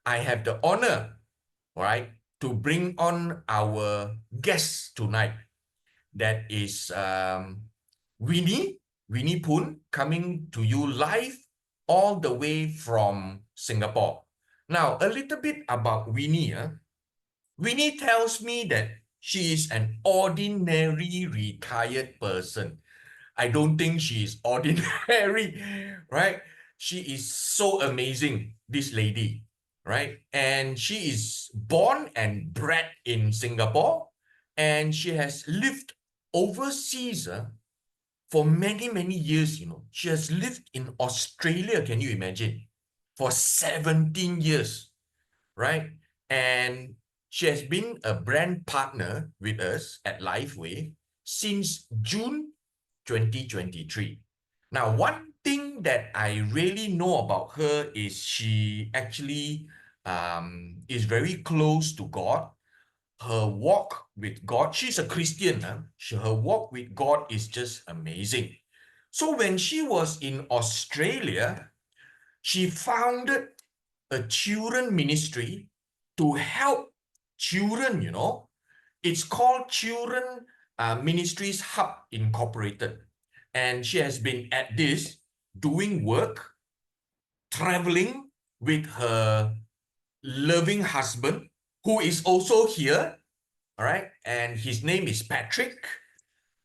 I have the honor, right, to bring on our guest tonight. That is Winnie Poon, coming to you live all the way from Singapore. Now, a little bit about Winnie. Winnie tells me that she is an ordinary retired person. I don't think she is ordinary, right? She is so amazing, this lady, right? And she is born and bred in Singapore, and she has lived overseas for many, many years, you know. She has lived in Australia, can you imagine? For 17 years, right? And she has been a brand partner with us at Lifeway since June 2023. Now, one thing that I really know about her is she actually is very close to God. Her walk with God, she's a Christian. Her walk with God is just amazing. So when she was in Australia, she founded a children ministry to help children, you know. It's called Children Ministries Hub Incorporated. And she has been at this doing work, traveling with her loving husband, who is also here, all right? And his name is Patrick.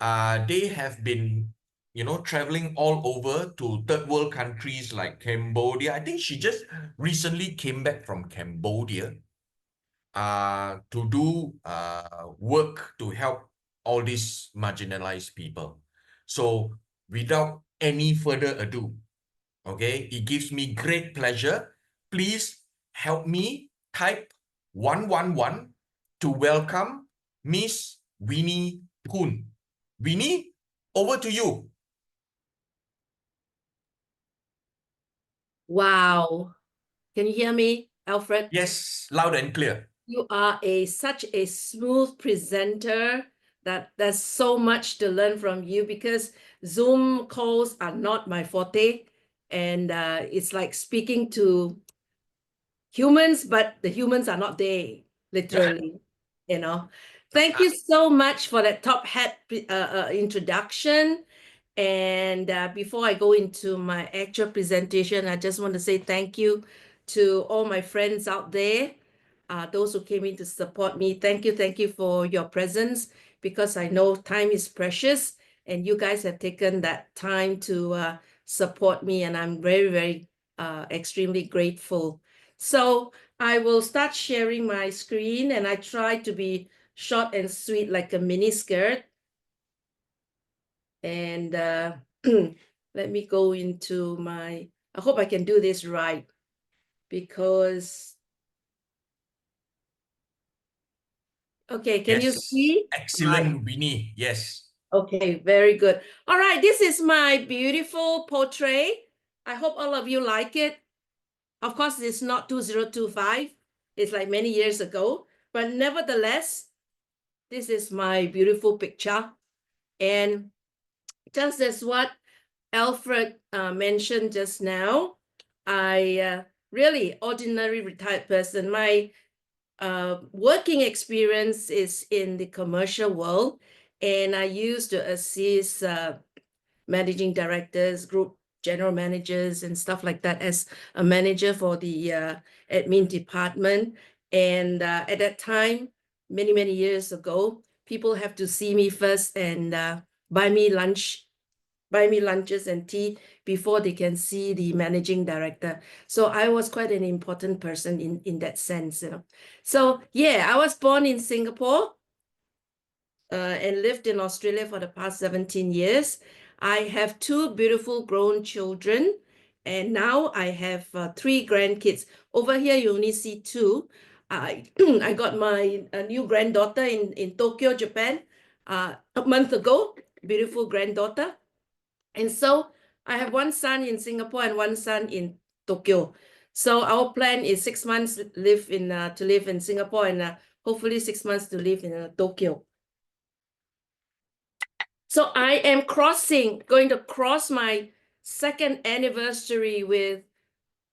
They have been, you know, traveling all over to third world countries like Cambodia. I think she just recently came back from Cambodia to do work to help all these marginalized people. So without any further ado, okay, it gives me great pleasure. Please help me type 111 to welcome Miss Winnie Poon. Winnie, over to you. Wow. Can you hear me, Alfred? Yes, loud and clear. You are such a smooth presenter that there's so much to learn from you, because Zoom calls are not my forte. And it's like speaking to humans, but the humans are not there, literally, you know. Thank you so much for that top hat introduction. And before I go into my actual presentation, I just want to say thank you to all my friends out there, those who came in to support me. Thank you for your presence, because I know time is precious and you guys have taken that time to support me, and I'm very, very extremely grateful. So I will start sharing my screen, and I try to be short and sweet like a mini skirt. And let me go into my, I hope I can do this right, because, okay, can you see? Excellent, Winnie. Yes. Okay, very good. All right, this is my beautiful portrait. I hope all of you like it. Of course, it's not 2025. It's like many years ago, but nevertheless, this is my beautiful picture. And just as what Alfred mentioned just now, I really ordinary retired person. My working experience is in the commercial world, and I used to assist managing directors, group general managers, and stuff like that as a manager for the admin department. And at that time, many, many years ago, people have to see me first and buy me lunches and tea before they can see the managing director. So I was quite an important person in that sense, you know. So yeah, I was born in Singapore and lived in Australia for the past 17 years. I have 2 beautiful grown children, and now I have 3 grandkids. Over here, you only see 2. I got my new granddaughter in Tokyo, Japan, a month ago. Beautiful granddaughter. And so I have 1 son in Singapore and 1 son in Tokyo. So our plan is 6 months to live in Singapore, and hopefully 6 months to live in Tokyo. So I am going to cross my 2nd anniversary with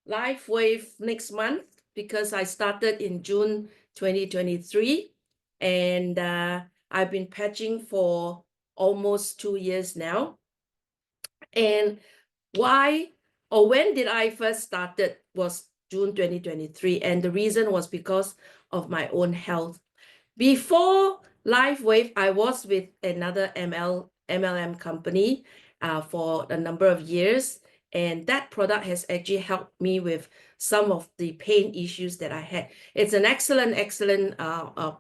LifeWave next month. because I started in June 2023, and I've been patching for almost 2 years now. And why or when did I first started was June 2023, and the reason was because of my own health. Before LifeWave, I was with another MLM company for a number of years, and that product has actually helped me with some of the pain issues that I had. It's an excellent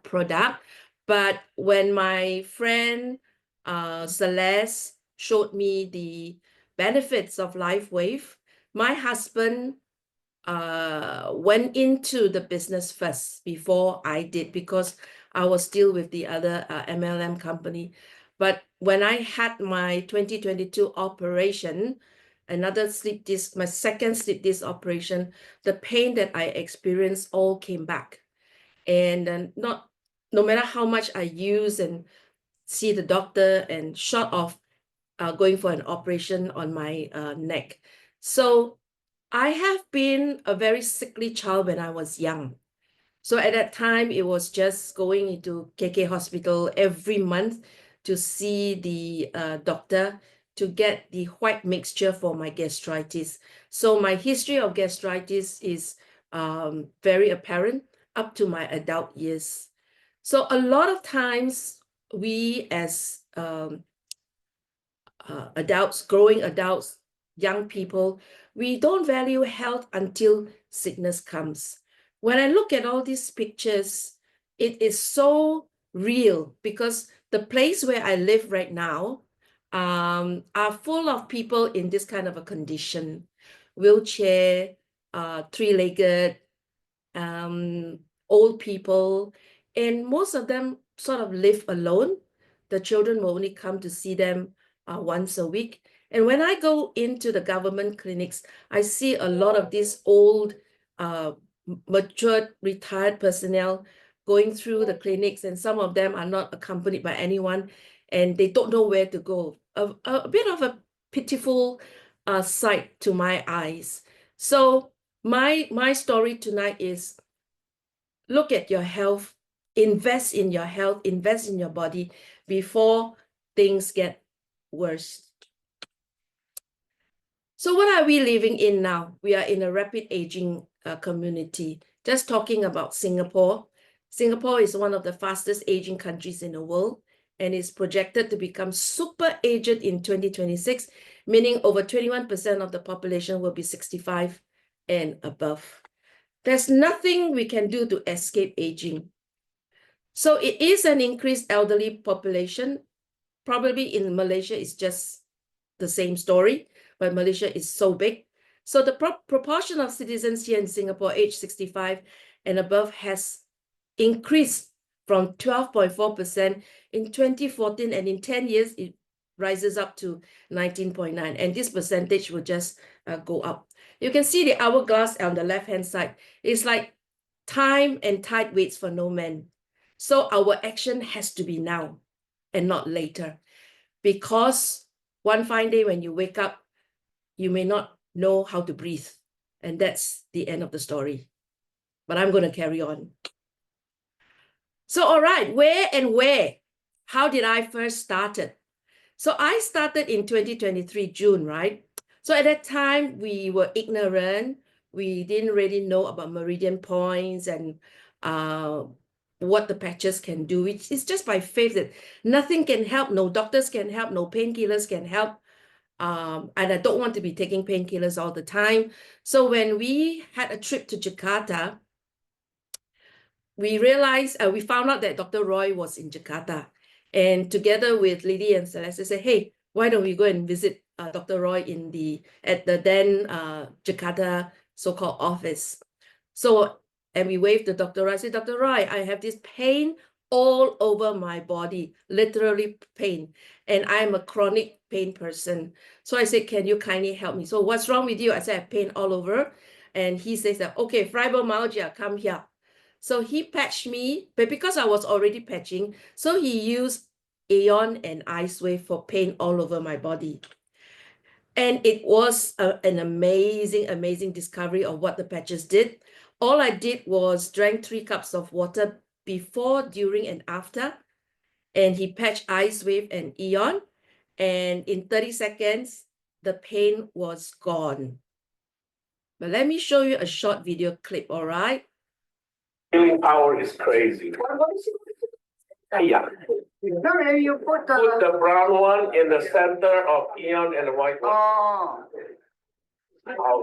product, but when my friend Celeste showed me the benefits of LifeWave, my husband went into the business first before I did, because I was still with the other MLM company. But when I had my 2022 operation, another sleep disc, my second sleep disc operation, the pain that I experienced all came back. And no matter how much I use and see the doctor, and short of going for an operation on my neck. So I have been a very sickly child when I was young. So at that time, it was just going into KK hospital every month to see the doctor to get the white mixture for my gastritis. So my history of gastritis is very apparent up to my adult years. So a lot of times we as adults, growing adults, young people, we don't value health until sickness comes. When I look at all these pictures, it is so real, because the place where I live right now are full of people in this kind of a condition, wheelchair, three-legged, old people, and most of them sort of live alone. The children will only come to see them once a week. And when I go into the government clinics, I see a lot of these old, mature, retired personnel going through the clinics, and some of them are not accompanied by anyone, and they don't know where to go. A bit of a pitiful sight to my eyes. So my story tonight is, look at your health, invest in your health, invest in your body before things get worse. So what are we living in now? We are in a rapid aging community. Just talking about Singapore. Singapore is one of the fastest aging countries in the world, and is projected to become super aged in 2026, meaning over 21% of the population will be 65 and above. There's nothing we can do to escape aging. So it is an increased elderly population. Probably in Malaysia, it's just the same story, but Malaysia is so big. So the proportion of citizens here in Singapore aged 65 and above has increased from 12.4% in 2014, and in 10 years, it rises up to 19.9%. And this percentage will just go up. You can see the hourglass on the left-hand side. It's like time and tide waits for no man. So our action has to be now and not later. Because one fine day when you wake up, you may not know how to breathe. And that's the end of the story. But I'm going to carry on. So, all right, where? How did I first started? So I started in 2023, June, right? So at that time, we were ignorant. We didn't really know about meridian points and what the patches can do. It's just by faith that nothing can help. No doctors can help. No painkillers can help. And I don't want to be taking painkillers all the time. So when we had a trip to Jakarta, we realized, we found out that Dr. Roy was in Jakarta. And together with Lily and Celeste, they said, hey, why don't we go and visit Dr. Roy at the then Jakarta so-called office. So, and we waved to Dr. Roy. I said, Dr. Roy, I have this pain all over my body, literally pain. And I'm a chronic pain person. So I said, can you kindly help me? So what's wrong with you? I said, I have pain all over. And he says that, okay, fibromyalgia, come here. So he patched me, but because I was already patching, so he used Aeon and Ice Wave for pain all over my body. And it was an amazing discovery of what the patches did. all I did was drank 3 cups of water before, during, and after. And he patched ice with an Eon. And in 30 seconds, the pain was gone. But let me show you a short video clip, all right? Healing power is crazy. Yeah. No, you put Put the. the brown one in the center of Eon and the white one. Oh.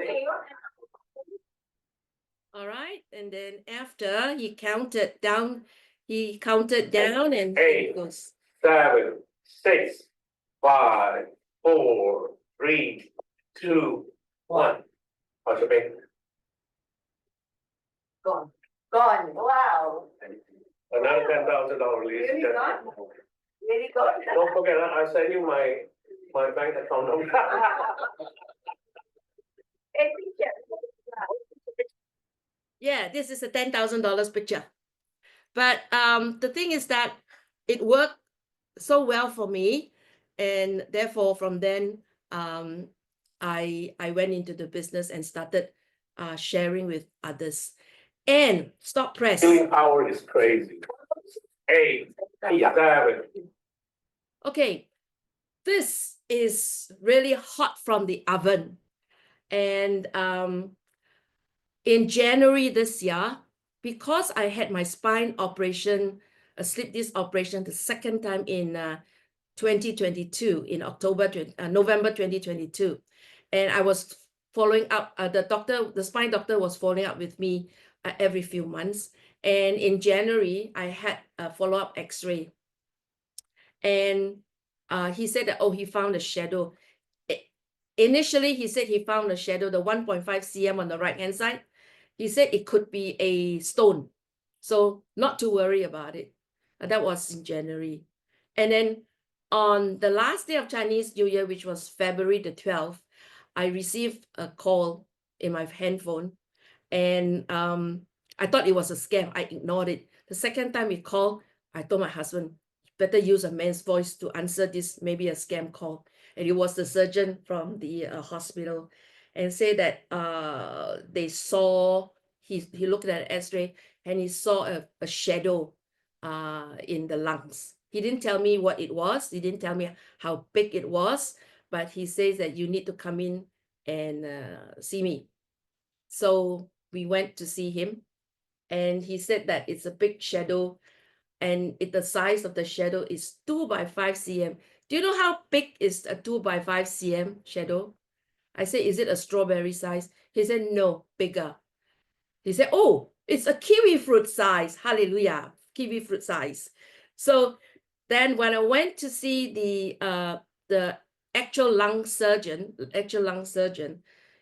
Okay. All right. And then after he counted down and Eight. it goes. 7, 6, 5, 4, 3, 2, 1. How's your pain? Gone. Gone. Wow. Another $10,000 release. Really gone? Really gone. Don't forget, I'll send you my bank account number. Hey, teacher. Yeah, this is a $10,000 picture. But the thing is that it worked so well for me. And therefore, from then, I went into the business and started sharing with others. And stop press. Healing power is crazy. 8, 7. Okay, this is really hot from the oven. And in January this year, because I had my spine operation, a slip disc operation, the second time in 2022, in November 2022. And I was following up, the spine doctor was following up with me every few months. And in January, I had a follow-up x-ray. And he said that, oh, he found a shadow. Initially, he said he found a shadow, the 1.5 cm on the right-hand side. He said it could be a stone. So not to worry about it. That was in January. And then on the last day of Chinese New Year, which was February the 12th, I received a call in my handphone. And I thought it was a scam. I ignored it. The second time he called, I told my husband, better use a man's voice to answer this, maybe a scam call. And it was the surgeon from the hospital, and say that they saw, he looked at an x-ray and he saw a shadow in the lungs. He didn't tell me what it was. He didn't tell me how big it was, but he says that you need to come in and see me. So we went to see him, and he said that it's a big shadow, and the size of the shadow is 2 by 5 cm. Do you know how big is a 2 by 5 cm shadow? I said, is it a strawberry size? He said, no, bigger. He said, oh, it's a kiwi fruit size. Hallelujah, kiwi fruit size. So then when I went to see the actual lung surgeon,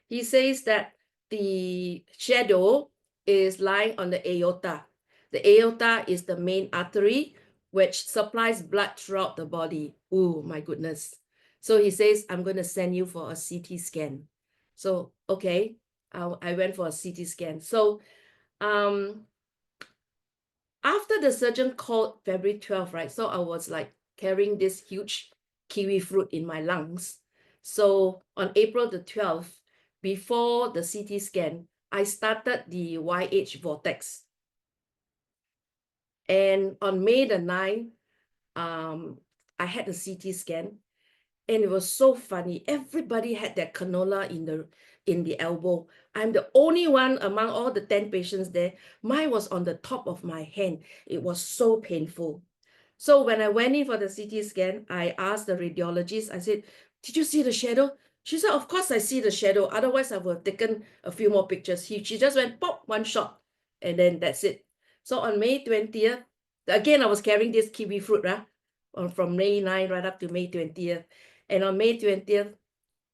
he says that the shadow is lying on the aorta. The aorta is the main artery which supplies blood throughout the body. Oh my goodness. So he says, I'm going to send you for a CT scan. So, okay, I went for a CT scan. So after the surgeon called February 12th, right? So I was like carrying this huge kiwi fruit in my lungs. So on April the 12th, before the CT scan, I started the YH vortex. And on May the 9th, I had a CT scan, and it was so funny. Everybody had that cannula in the elbow. I'm the only one among all the 10 patients there. Mine was on the top of my hand. It was so painful. So when I went in for the CT scan, I asked the radiologist, I said, did you see the shadow? She said, of course I see the shadow. Otherwise, I would have taken a few more pictures. She just went, pop, one shot, and then that's it. So on May 20th, again, I was carrying this kiwi fruit, from May 9 right up to May 20th. And on May 20th,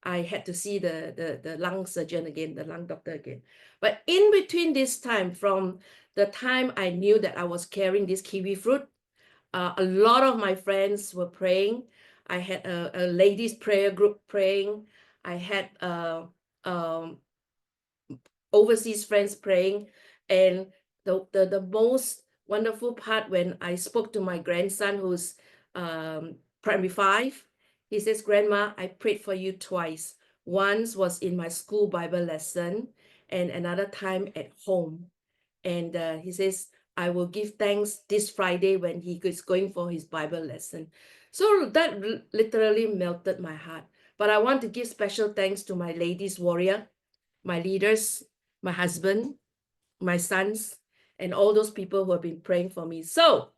I had to see the lung surgeon again, the lung doctor again. But in between this time, from the time I knew that I was carrying this kiwi fruit, a lot of my friends were praying. I had a ladies' prayer group praying. I had overseas friends praying. And the most wonderful part, when I spoke to my grandson, who's primary 5, he says, Grandma, I prayed for you twice. Once was in my school Bible lesson, and another time at home. And he says, I will give thanks this Friday when he is going for his Bible lesson. So that literally melted my heart. But I want to give special thanks to my ladies warrior, my leaders, my husband, my sons, and all those people who have been praying for me. So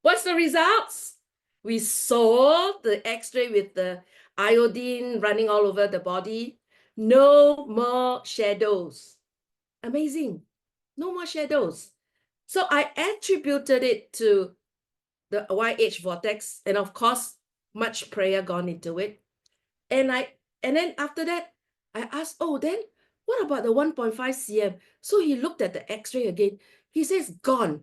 what's the results? We saw the x-ray with the iodine running all over the body. No more shadows. Amazing. No more shadows. So I attributed it to the YH vortex, and of course, much prayer gone into it. And then after that, I asked, oh, then what about the 1.5 cm? So he looked at the x-ray again. He says, gone.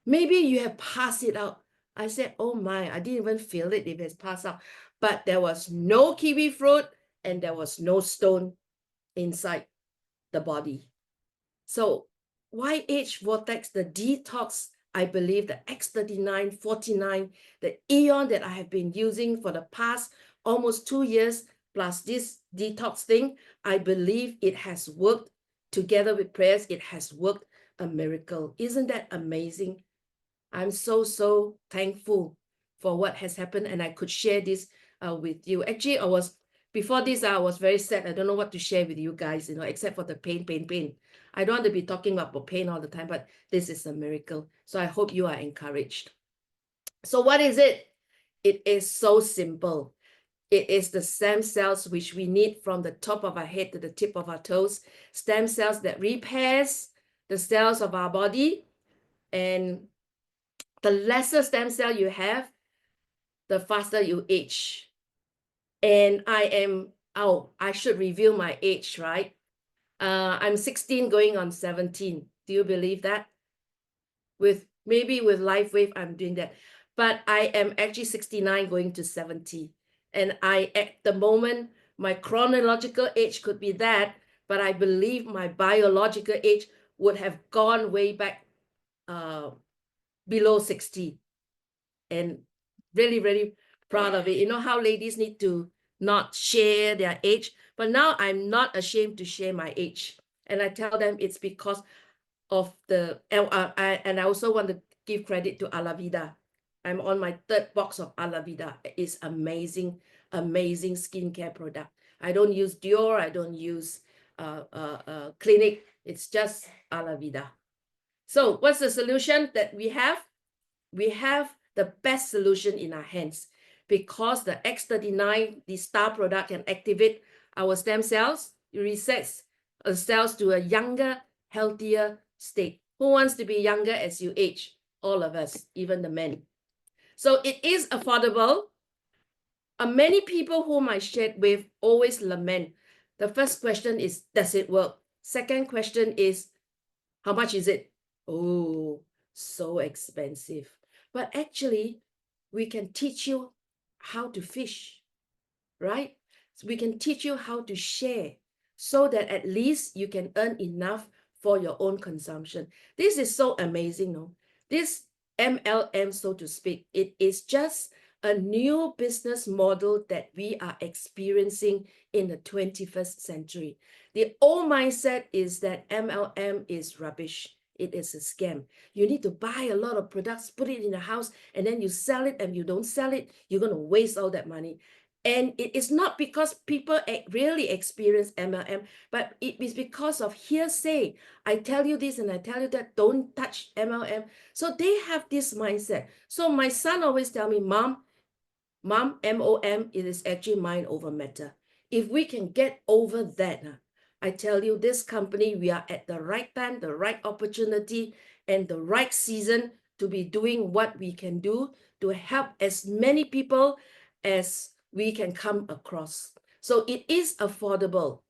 Maybe you have passed it out. I said, oh my, I didn't even feel it if it's passed out. But there was no kiwi fruit and there was no stone inside the body. So YH vortex, the detox, I believe the X39, 49, the Eon that I have been using for the past almost 2 years, plus this detox thing, I believe it has worked. Together with prayers, it has worked a miracle. Isn't that amazing? I'm so thankful for what has happened, and I could share this with you. Actually, before this, I was very sad. I don't know what to share with you guys, except for the pain. I don't want to be talking about pain all the time, but this is a miracle. So I hope you are encouraged. So what is it? It is so simple. It is the stem cells which we need from the top of our head to the tip of our toes. Stem cells that repairs the cells of our body. And the lesser stem cell you have, the faster you age. And I should reveal my age, right? I'm 16 going on 17. Do you believe that? Maybe with LifeWave, I'm doing that. But I am actually 69 going to 70. And at the moment, my chronological age could be that, but I believe my biological age would have gone way back below 60. And really proud of it. You know how ladies need to not share their age, but now I'm not ashamed to share my age. And I tell them it's because of and I also want to give credit to Alavida. I'm on my 3rd box of Alavida. It's amazing skincare product. I don't use Dior. I don't use Clinique. It's just Alavida. So what's the solution that we have? We have the best solution in our hands, because the X39, the star product, can activate our stem cells. It resets cells to a younger, healthier state. Who wants to be younger as you age? All of us, even the men. So it is affordable. Many people whom I shared with always lament. The first question is, does it work? Second question is, how much is it? Oh, so expensive. But actually, we can teach you how to fish, right? So we can teach you how to share so that at least you can earn enough for your own consumption. This is so amazing, no? This MLM, so to speak, it is just a new business model that we are experiencing in the 21st century. The old mindset is that MLM is rubbish. It is a scam. You need to buy a lot of products, put it in the house, and then you sell it, and you don't sell it, you're going to waste all that money. And it is not because people really experience MLM, but it is because of hearsay. I tell you this and I tell you that, don't touch MLM. So they have this mindset. So my son always tell me, Mom, MOM, it is actually mind over matter. If we can get over that, I tell you, this company, we are at the right time, the right opportunity, and the right season to be doing what we can do to help as many people as we can come across. So it is affordable.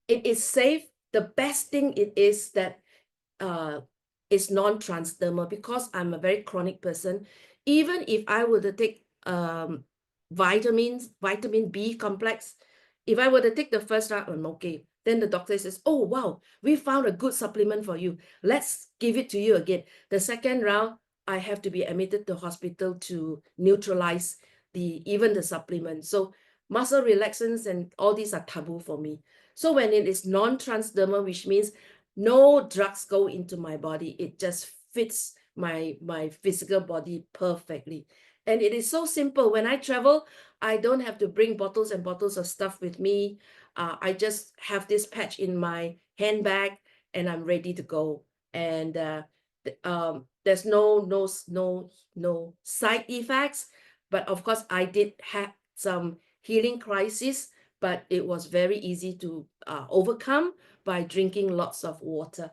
It is safe. The best thing it is that it's non-transdermal, because I'm a very chronic person. Even if I were to take vitamin B complex, if I were to take the first round, I'm okay. Then the doctor says, oh, wow, we found a good supplement for you. Let's give it to you again. The second round, I have to be admitted to hospital to neutralize even the supplement. So muscle relaxants and all these are taboo for me. So when it is non-transdermal, which means No drugs go into my body. It just fits my physical body perfectly. And it is so simple. When I travel, I don't have to bring bottles and bottles of stuff with me. I just have this patch in my handbag and I'm ready to go. And there's no side effects. But of course, I did have some healing crisis, but it was very easy to overcome by drinking lots of water.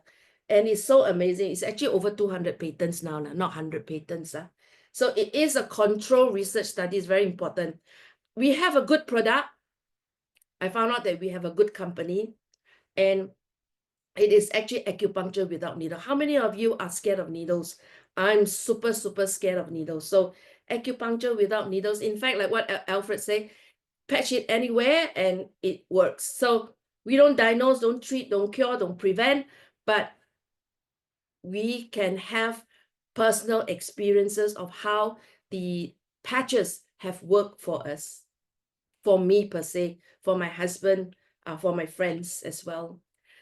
And it's so amazing. It's actually over 200 patents now, not 100 patents. So it is a controlled research study. It's very important. We have a good product. I found out that we have a good company, and it is actually acupuncture without needle. How many of you are scared of needles? I'm super, super scared of needles. So acupuncture without needles. In fact, like what Alfred said, patch it anywhere and it works. So we don't diagnose, don't treat, don't cure, don't prevent, but we can have personal experiences of how the patches have worked for us, for me per se, for my husband, for my friends as well.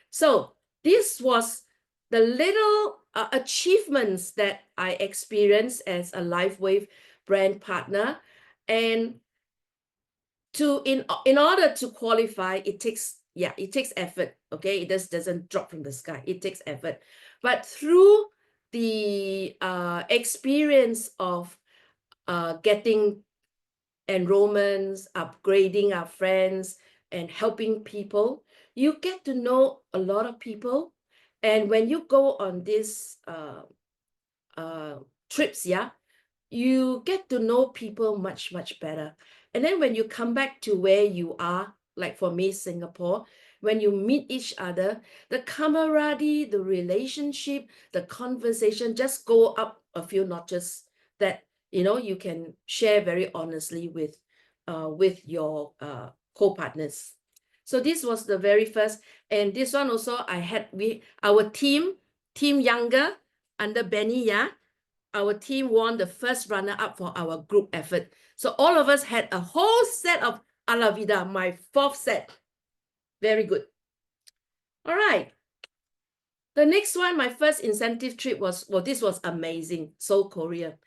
So this was the little achievements that I experienced as a LifeWave brand partner. And in order to qualify, it takes effort. Okay, it doesn't drop from the sky. It takes effort. But through the experience of getting enrollments, upgrading our friends, and helping people, you get to know a lot of people. And when you go on these trips, you get to know people much, much better. And then when you come back to where you are, like for me, Singapore, when you meet each other, the camaraderie, the relationship, the conversation just go up a few notches that, you know, you can share very honestly with your co-partners. So this was the very first, and this one also our team younger under Benny, our team won the first runner-up for our group effort. So all of us had a whole set of Alavida, my 4th set. Very good. All right. The next one, my first incentive trip was, well, this was amazing. Seoul, Korea.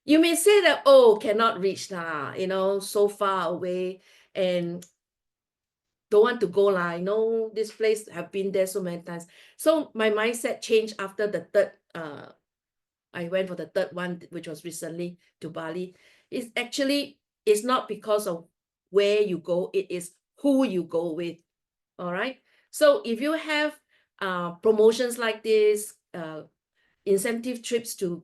You may say that, oh, cannot reach lah, you know, so far away and don't want to go lah. I know this place, have been there so many times. So my mindset changed after the third, I went for the third one, which was recently to Bali. It's not because of where you go, it is who you go with. All right. So if you have promotions like this, incentive trips to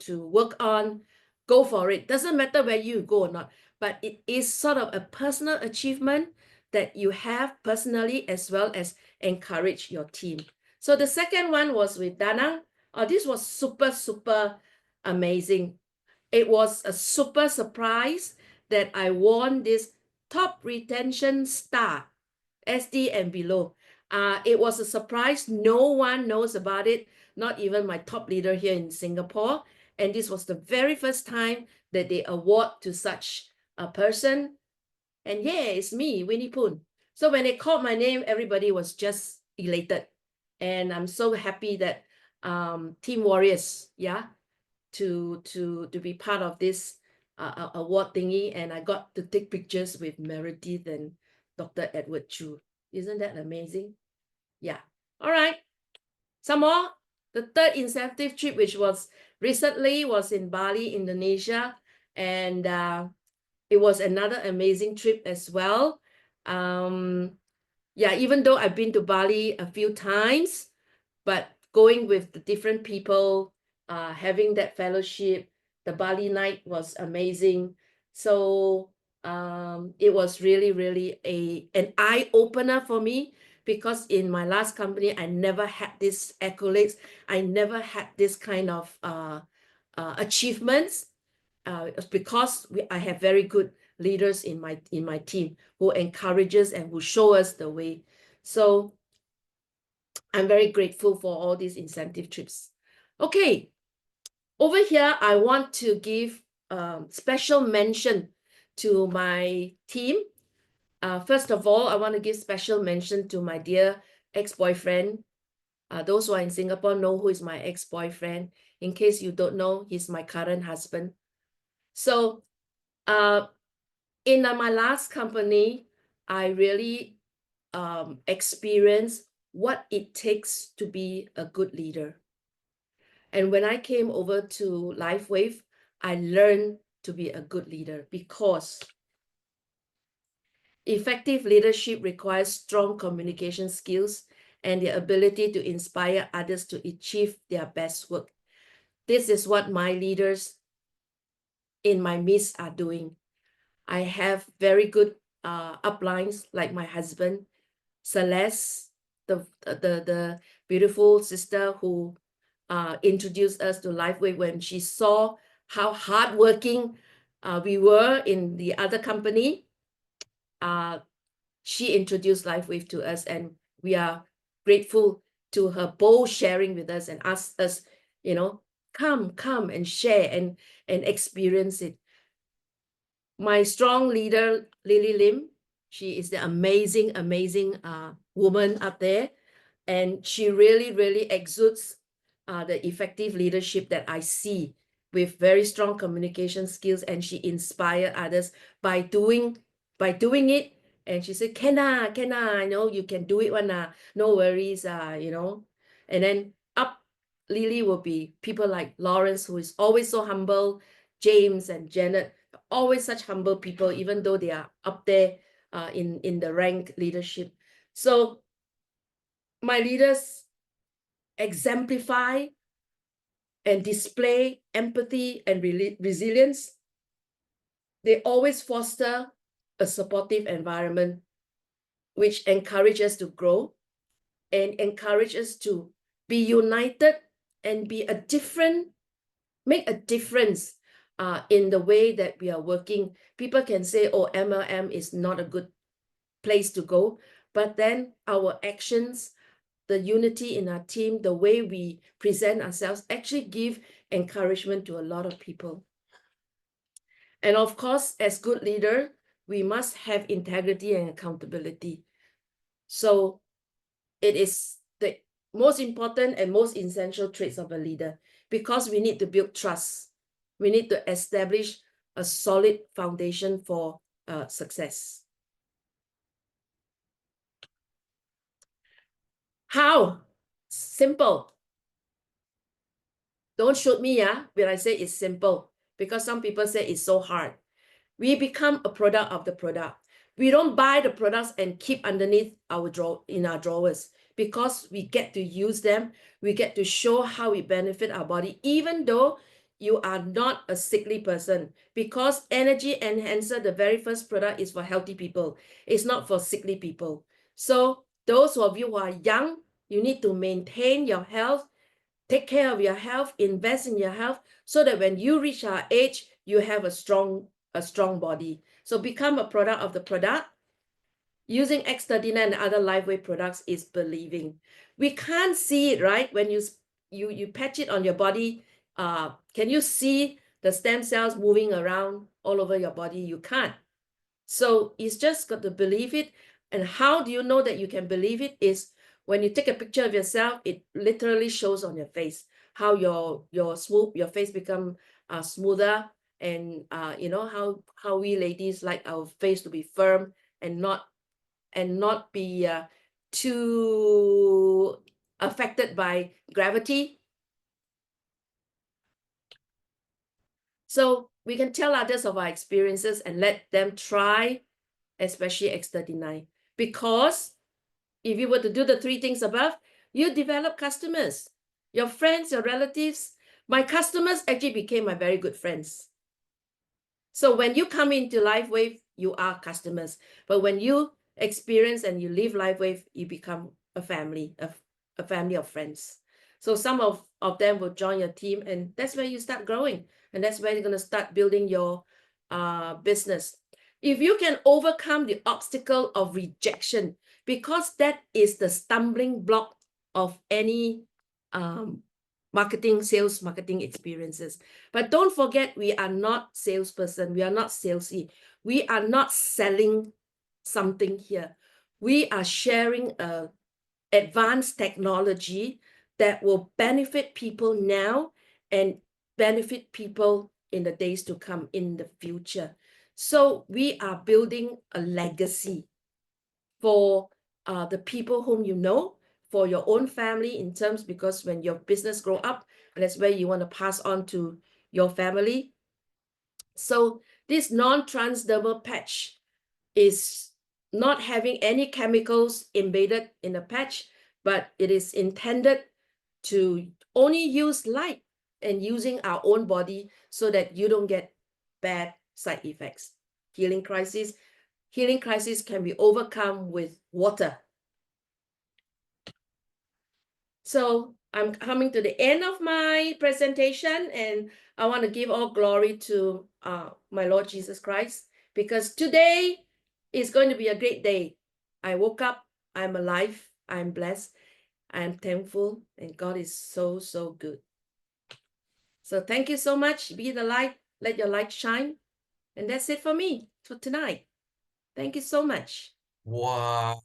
work on, go for it. Doesn't matter where you go or not, but it is sort of a personal achievement that you have personally as well as encourage your team. So the second one was with Da Nang. This was super, super amazing. It was a super surprise that I won this top retention star, SD and below. It was a surprise. No one knows about it, not even my top leader here in Singapore. And this was the very first time that they award to such a person. And yeah, it's me, Winnie Poon. So when they called my name, everybody was just elated. And I'm so happy that Team Warriors, to be part of this award thingy. And I got to take pictures with Meredith and Dr. Edward Chu. Isn't that amazing? Yeah. All right. Some more. The third incentive trip, which was recently, was in Bali, Indonesia. And it was another amazing trip as well. Even though I've been to Bali a few times, but going with the different people, having that fellowship, the Bali night was amazing. So it was really, really an eye-opener for me, because in my last company, I never had this accolades. I never had this kind of achievements, because I have very good leaders in my team who encourages and who show us the way. So I'm very grateful for all these incentive trips. Okay, over here, I want to give special mention to my team. First of all, I want to give special mention to my dear ex-boyfriend, Those who are in Singapore know who is my ex-boyfriend. In case you don't know, he's my current husband. So in my last company, I really experienced what it takes to be a good leader. And when I came over to LifeWave, I learned to be a good leader because effective leadership requires strong communication skills and the ability to inspire others to achieve their best work. This is what my leaders in my midst are doing. I have very good uplines like my husband, Celeste, the beautiful sister who introduced us to LifeWave when she saw how hardworking we were in the other company. She introduced LifeWave to us, and we are grateful to her bold sharing with us and asked us, you know, come and share and experience it. My strong leader, Lily Lim, she is the amazing woman up there, and she really exudes the effective leadership that I see with very strong communication skills, and she inspires others by doing it. And she said, Kenna, I know you can do it, no worries, you know. And then up Lily will be people like Lawrence, who is always so humble, James and Janet, always such humble people, even though they are up there in the rank leadership. So my leaders exemplify and display empathy and resilience. They always foster a supportive environment which encourages us to grow and encourages us to be united and make a difference in the way that we are working. People can say, oh, MLM is not a good place to go, but then our actions, the unity in our team, the way we present ourselves actually give encouragement to a lot of people. And of course, as good leader, we must have integrity and accountability. So it is the most important and most essential traits of a leader, because we need to build trust. We need to establish a solid foundation for success. How? Simple. Don't shoot me, when I say it's simple, because some people say it's so hard. We become a product of the product. We don't buy the products and keep underneath our drawers, because we get to use them. We get to show how we benefit our body, even though you are not a sickly person, because energy enhancer, the very first product, is for healthy people. It's not for sickly people. So those of you who are young, you need to maintain your health, take care of your health, invest in your health, so that when you reach our age, you have a strong body. So become a product of the product. Using X39 and other LifeWave products is believing. We can't see it, right? When you patch it on your body, can you see the stem cells moving around all over your body? You can't. So it's just got to believe it. And how do you know that you can believe it? Is when you take a picture of yourself, it literally shows on your face how your face become smoother, and you know how we ladies like our face to be firm and not be too affected by gravity. So we can tell others of our experiences and let them try, especially X39, because if you were to do the 3 things above, you develop customers, your friends, your relatives. My customers actually became my very good friends. So when you come into LifeWave, you are customers. But when you experience and you live LifeWave, you become a family of friends. So some of them will join your team, and that's where you start growing. And that's where you're going to start building your business. If you can overcome the obstacle of rejection, because that is the stumbling block of any sales marketing experiences. But don't forget, we are not salesperson. We are not salesy. We are not selling something here. We are sharing a advanced technology that will benefit people now and benefit people in the days to come in the future. So we are building a legacy for the people whom you know, for your own family in terms, because when your business grow up, that's where you want to pass on to your family. So this non-transdermal patch is not having any chemicals embedded in the patch, but it is intended to only use light and using our own body so that you don't get bad side effects. Healing crisis can be overcome with water. So I'm coming to the end of my presentation, and I want to give all glory to my Lord Jesus Christ, because today is going to be a great day. I woke up, I'm alive, I'm blessed, I'm thankful, and God is so, so good. So thank you so much. Be the light, let your light shine. And that's it for me for tonight. Thank you so much. Wow.